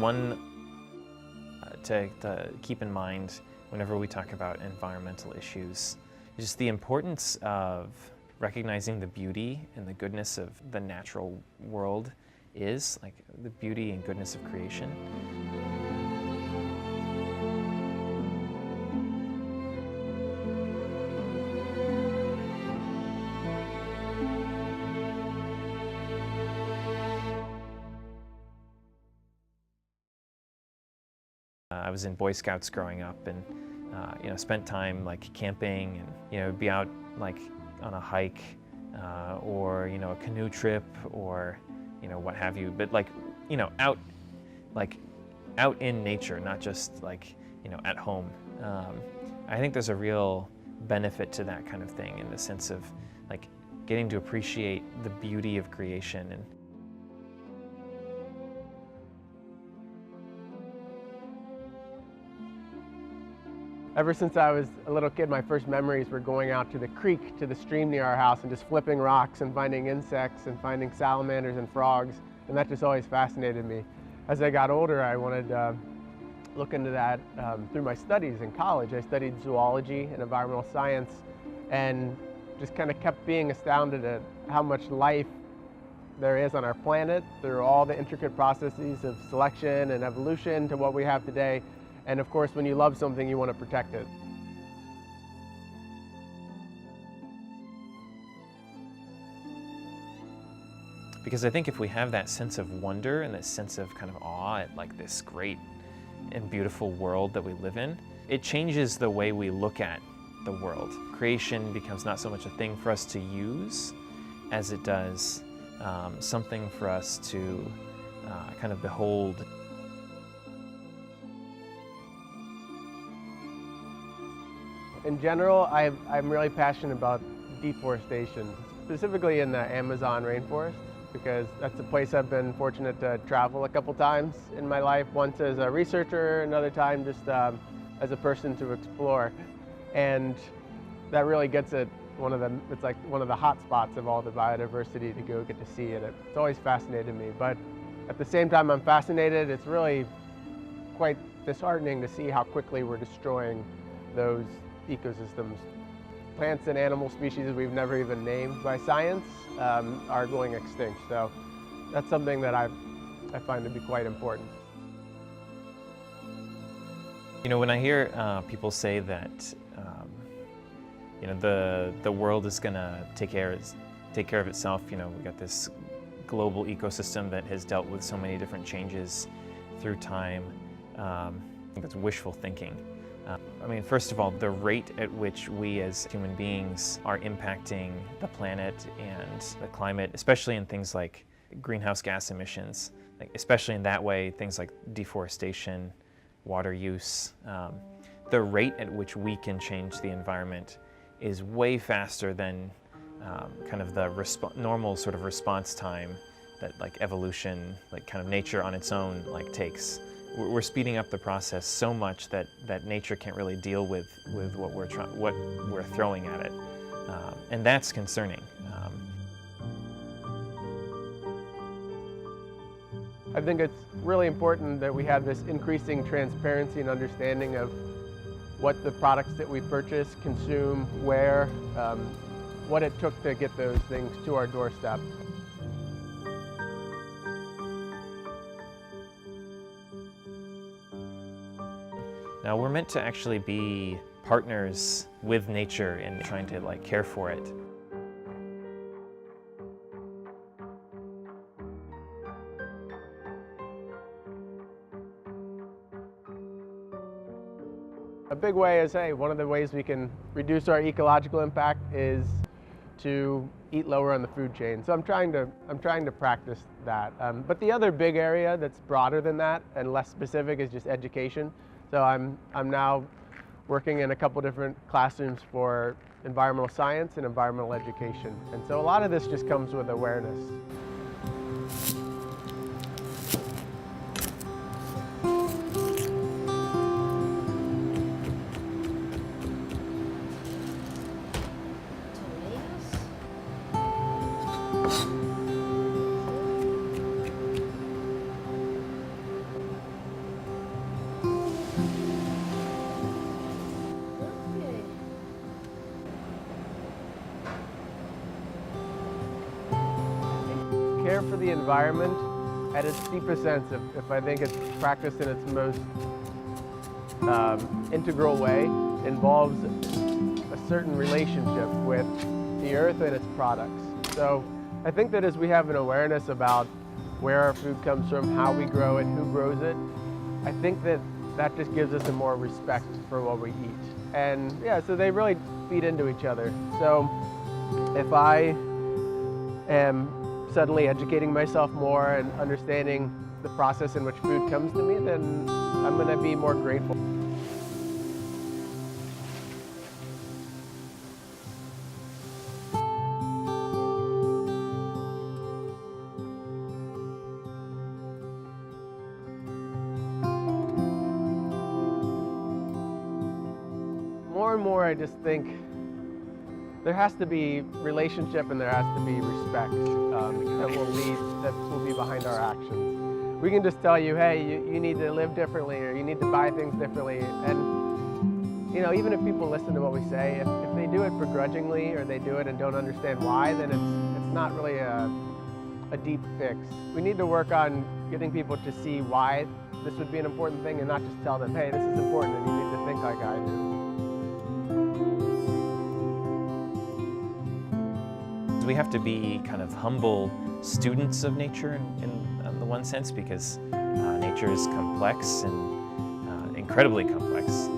one to keep in mind whenever we talk about environmental issues is just the importance of recognizing the beauty and the goodness of the natural world is, like the beauty and goodness of creation. I was in Boy Scouts growing up, and spent time like camping, and be out like on a hike or a canoe trip or what have you. But out in nature, not just like at home. I think there's a real benefit to that kind of thing in the sense of like getting to appreciate the beauty of creation. And ever since I was a little kid, my first memories were going out to the creek, to the stream near our house, and just flipping rocks and finding insects and finding salamanders and frogs, and that just always fascinated me. As I got older, I wanted to look into that through my studies in college. I studied zoology and environmental science, and just kind of kept being astounded at how much life there is on our planet through all the intricate processes of selection and evolution to what we have today. And of course, when you love something, you want to protect it. Because I think if we have that sense of wonder and that sense of kind of awe at like this great and beautiful world that we live in, it changes the way we look at the world. Creation becomes not so much a thing for us to use as it does something for us to kind of behold. In general, I'm really passionate about deforestation, specifically in the Amazon rainforest, because that's a place I've been fortunate to travel a couple times in my life, once as a researcher, another time just as a person to explore. And that really gets at it's like one of the hot spots of all the biodiversity to go get to see it. It's always fascinated me, but at the same time I'm fascinated, it's really quite disheartening to see how quickly we're destroying those ecosystems. Plants and animal species we've never even named by science are going extinct. So that's something that I find to be quite important. When I hear people say that the world is gonna take care of itself, we got this global ecosystem that has dealt with so many different changes through time. I think that's wishful thinking. First of all, the rate at which we as human beings are impacting the planet and the climate, especially in things like greenhouse gas emissions, especially in that way, things like deforestation, water use, the rate at which we can change the environment is way faster than kind of the normal sort of response time that like evolution, like kind of nature on its own takes. We're speeding up the process so much that nature can't really deal with what we're throwing at it, and that's concerning. I think it's really important that we have this increasing transparency and understanding of what the products that we purchase, consume, where, what it took to get those things to our doorstep. Now, we're meant to actually be partners with nature in trying to care for it. A big way is, one of the ways we can reduce our ecological impact is to eat lower on the food chain. So I'm trying to practice that. But the other big area that's broader than that and less specific is just education. So I'm now working in a couple different classrooms for environmental science and environmental education. And so a lot of this just comes with awareness. care for the environment at its deepest sense, if I think it's practiced in its most integral way, involves a certain relationship with the earth and its products. So I think that as we have an awareness about where our food comes from, how we grow it, who grows it, I think that that just gives us a more respect for what we eat. And yeah, so they really feed into each other. So if I am suddenly educating myself more and understanding the process in which food comes to me, then I'm going to be more grateful. More and more, I just think there has to be relationship and there has to be respect that will be behind our actions. We can just tell you, hey, you need to live differently or you need to buy things differently. And you know, even if people listen to what we say, if they do it begrudgingly or they do it and don't understand why, then it's not really a deep fix. We need to work on getting people to see why this would be an important thing and not just tell them, hey, this is important and you need to think like I do. We have to be kind of humble students of nature in the one sense, because nature is complex and incredibly complex.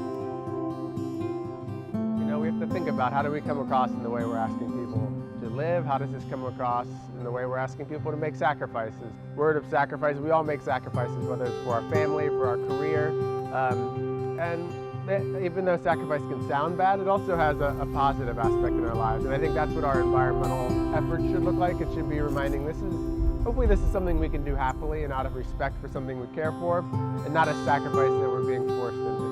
You know, we have to think about how do we come across in the way we're asking people to live? How does this come across in the way we're asking people to make sacrifices? Word of sacrifice, we all make sacrifices, whether it's for our family, for our career, and even though sacrifice can sound bad, it also has a positive aspect in our lives. And I think that's what our environmental efforts should look like. It should be reminding hopefully this is something we can do happily and out of respect for something we care for, and not a sacrifice that we're being forced into.